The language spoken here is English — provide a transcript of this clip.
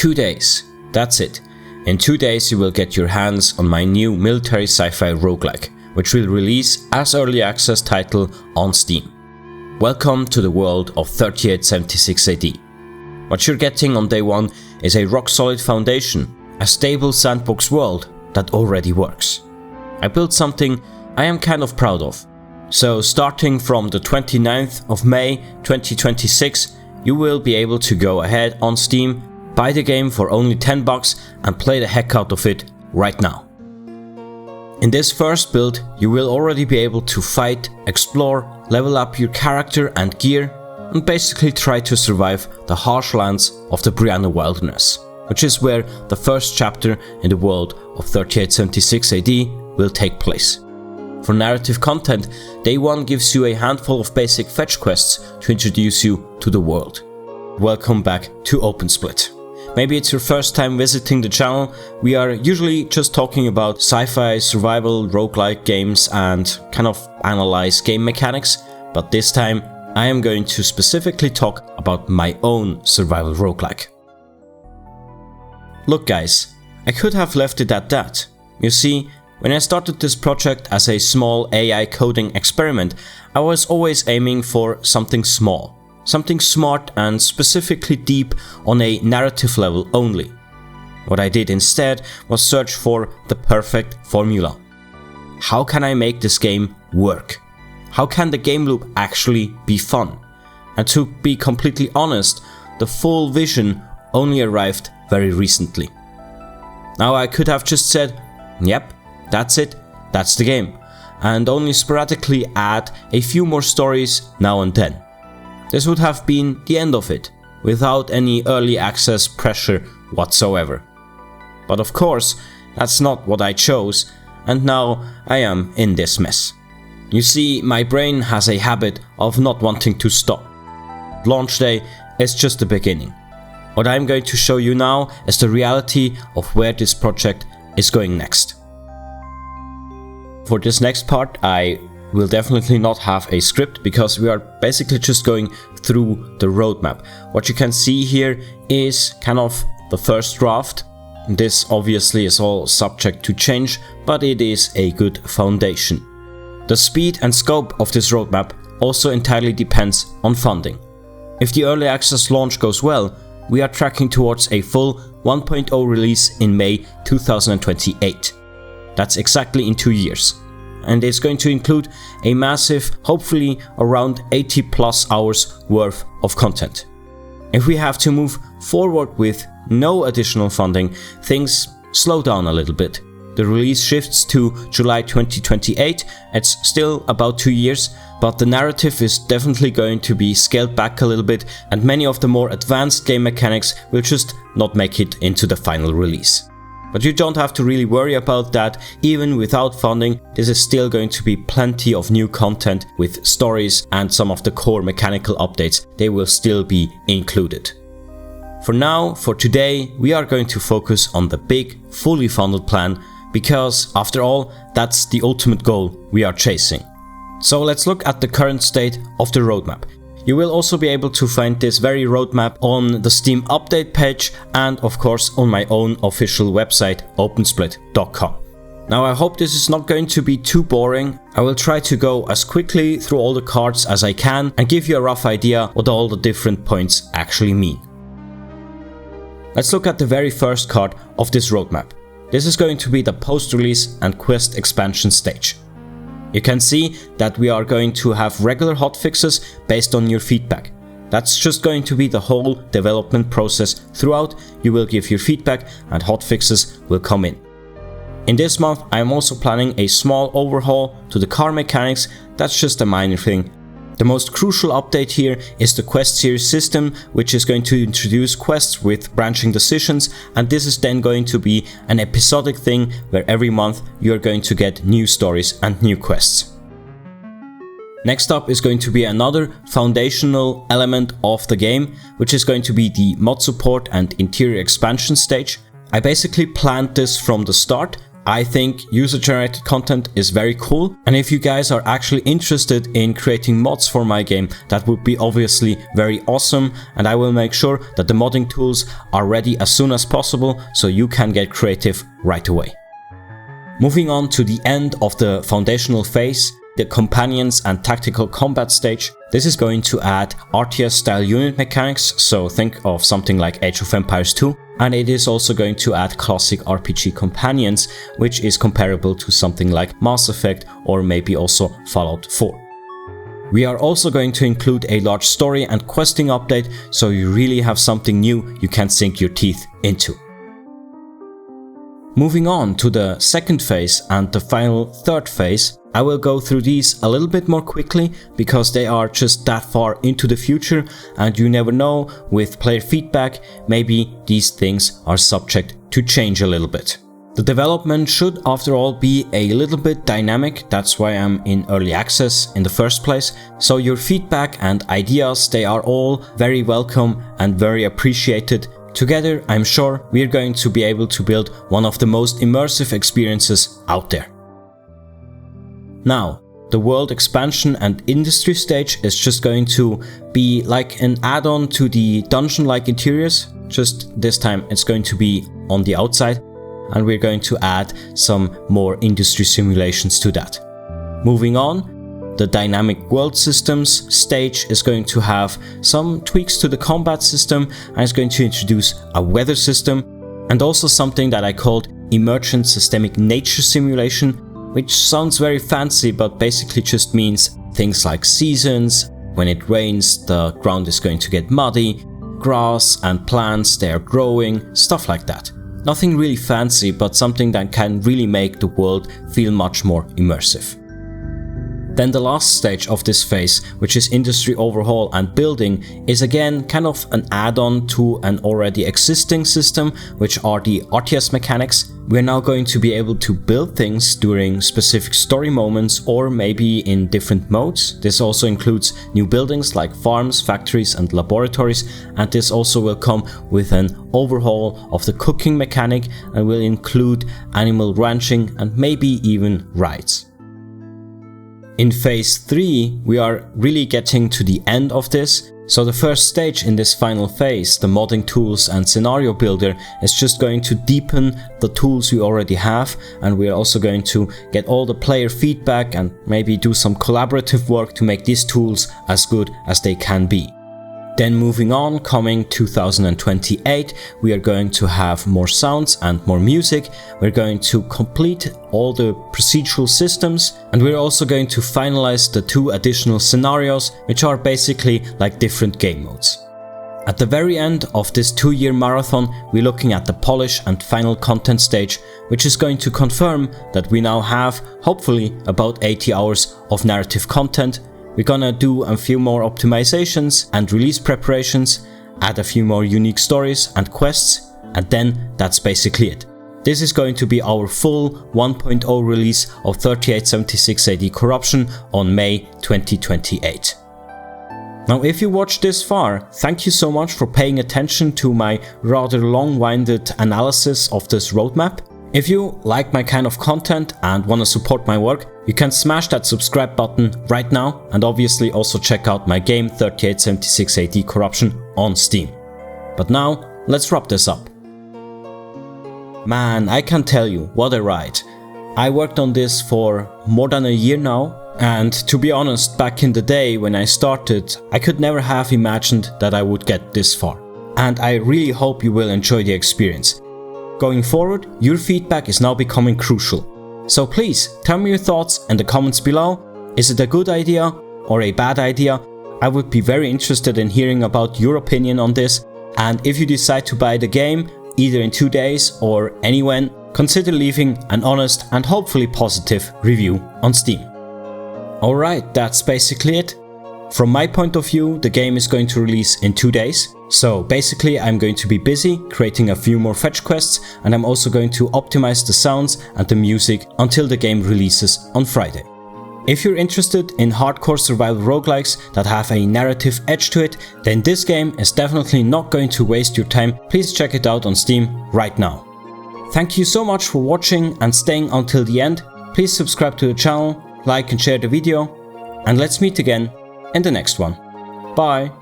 2 days. That's it. In 2 days you will get your hands on my new military sci-fi roguelike, which will release as early access title on Steam. Welcome to the world of 3876 AD. What you're getting on day 1 is a rock-solid foundation, a stable sandbox world that already works. I built something I am kind of proud of. So starting from the 29th of May 2026, you will be able to go ahead on Steam, buy the game for only $10 and play the heck out of it right now. In this first build, you will already be able to fight, explore, level up your character and gear, and basically try to survive the harsh lands of the Brianna Wilderness, which is where the first chapter in the world of 3876 AD will take place. For narrative content, day 1 gives you a handful of basic fetch quests to introduce you to the world. Welcome back to OpenSplit. Maybe it's your first time visiting the channel. We are usually just talking about sci-fi, survival, roguelike games and kind of analyze game mechanics, but this time I am going to specifically talk about my own survival roguelike. Look guys, I could have left it at that. You see, when I started this project as a small AI coding experiment, I was always aiming for something small. Something smart and specifically deep on a narrative level only. What I did instead was search for the perfect formula. How can I make this game work? How can the game loop actually be fun? And to be completely honest, the full vision only arrived very recently. Now I could have just said, yep, that's it, that's the game, and only sporadically add a few more stories now and then. This would have been the end of it, without any early access pressure whatsoever. But of course, that's not what I chose, and now I am in this mess. You see, my brain has a habit of not wanting to stop. Launch day is just the beginning. What I'm going to show you now is the reality of where this project is going next. For this next part, I will definitely not have a script because we are basically just going through the roadmap. What you can see here is kind of the first draft. This obviously is all subject to change, but it is a good foundation. The speed and scope of this roadmap also entirely depends on funding. If the early access launch goes well, we are tracking towards a full 1.0 release in May 2028. That's exactly in 2 years. And it's going to include a massive, hopefully around 80 plus hours worth of content. If we have to move forward with no additional funding, things slow down a little bit. The release shifts to July 2028, it's still about 2 years, but the narrative is definitely going to be scaled back a little bit and many of the more advanced game mechanics will just not make it into the final release. But you don't have to really worry about that. Even without funding, this is still going to be plenty of new content with stories and some of the core mechanical updates. They will still be included. For now, for today, we are going to focus on the big, fully funded plan because, after all, that's the ultimate goal we are chasing. So let's look at the current state of the roadmap. You will also be able to find this very roadmap on the Steam update page and of course on my own official website opensplit.com. Now I hope this is not going to be too boring. I will try to go as quickly through all the cards as I can and give you a rough idea what all the different points actually mean. Let's look at the very first card of this roadmap. This is going to be the post-release and quest expansion stage. You can see that we are going to have regular hotfixes based on your feedback. That's just going to be the whole development process. Throughout, you will give your feedback and hotfixes will come in. In this month, I am also planning a small overhaul to the car mechanics. That's just a minor thing. The most crucial update here is the quest series system, which is going to introduce quests with branching decisions, and this is then going to be an episodic thing where every month you're going to get new stories and new quests. Next up is going to be another foundational element of the game, which is going to be the mod support and interior expansion stage. I basically planned this from the start I think user-generated content is very cool, and if you guys are actually interested in creating mods for my game, that would be obviously very awesome, and I will make sure that the modding tools are ready as soon as possible so you can get creative right away. Moving on to the end of the foundational phase, the companions and tactical combat stage. This is going to add RTS style unit mechanics, so think of something like Age of Empires 2, and it is also going to add classic RPG companions, which is comparable to something like Mass Effect or maybe also Fallout 4. We are also going to include a large story and questing update, so you really have something new you can sink your teeth into. Moving on to the second phase and the final third phase, I will go through these a little bit more quickly because they are just that far into the future, and you never know, with player feedback, maybe these things are subject to change a little bit. The development should after all be a little bit dynamic, that's why I'm in early access in the first place, so your feedback and ideas, they are all very welcome and very appreciated. Together, I'm sure we're going to be able to build one of the most immersive experiences out there. Now, the world expansion and industry stage is just going to be like an add-on to the dungeon-like interiors, just this time it's going to be on the outside, and we're going to add some more industry simulations to that. Moving on, the dynamic world systems stage is going to have some tweaks to the combat system and is going to introduce a weather system and also something that I called emergent systemic nature simulation, which sounds very fancy but basically just means things like seasons. When it rains, the ground is going to get muddy, grass and plants, they are growing, stuff like that. Nothing really fancy, but something that can really make the world feel much more immersive. Then the last stage of this phase, which is industry overhaul and building, is again kind of an add-on to an already existing system, which are the RTS mechanics. We're now going to be able to build things during specific story moments or maybe in different modes. This also includes new buildings like farms, factories and laboratories, and this also will come with an overhaul of the cooking mechanic and will include animal ranching and maybe even rides. In phase 3, we are really getting to the end of this, so the first stage in this final phase, the modding tools and scenario builder, is just going to deepen the tools we already have, and we are also going to get all the player feedback and maybe do some collaborative work to make these tools as good as they can be. Then moving on, coming 2028, we are going to have more sounds and more music. We're going to complete all the procedural systems, and we're also going to finalize the 2 additional scenarios, which are basically like different game modes. At the very end of this 2-year marathon, we're looking at the polish and final content stage, which is going to confirm that we now have, hopefully, about 80 hours of narrative content. We're gonna do a few more optimizations and release preparations, add a few more unique stories and quests, and then that's basically it. This is going to be our full 1.0 release of 3876 AD Corruption on May 2028. Now, if you watched this far, thank you so much for paying attention to my rather long-winded analysis of this roadmap. If you like my kind of content and want to support my work, you can smash that subscribe button right now, and obviously also check out my game 3876 AD Corruption on Steam. But now, let's wrap this up. Man, I can tell you, what a ride. I worked on this for more than a year now, and to be honest, back in the day when I started, I could never have imagined that I would get this far. And I really hope you will enjoy the experience. Going forward, your feedback is now becoming crucial. So please, tell me your thoughts in the comments below. Is it a good idea or a bad idea? I would be very interested in hearing about your opinion on this. And if you decide to buy the game, either in 2 days or anywhen, consider leaving an honest and hopefully positive review on Steam. Alright, that's basically it. From my point of view, the game is going to release in 2 days. So basically I'm going to be busy creating a few more fetch quests, and I'm also going to optimize the sounds and the music until the game releases on Friday. If you're interested in hardcore survival roguelikes that have a narrative edge to it, then this game is definitely not going to waste your time. Please check it out on Steam right now. Thank you so much for watching and staying until the end. Please subscribe to the channel, like and share the video, and let's meet again in the next one. Bye!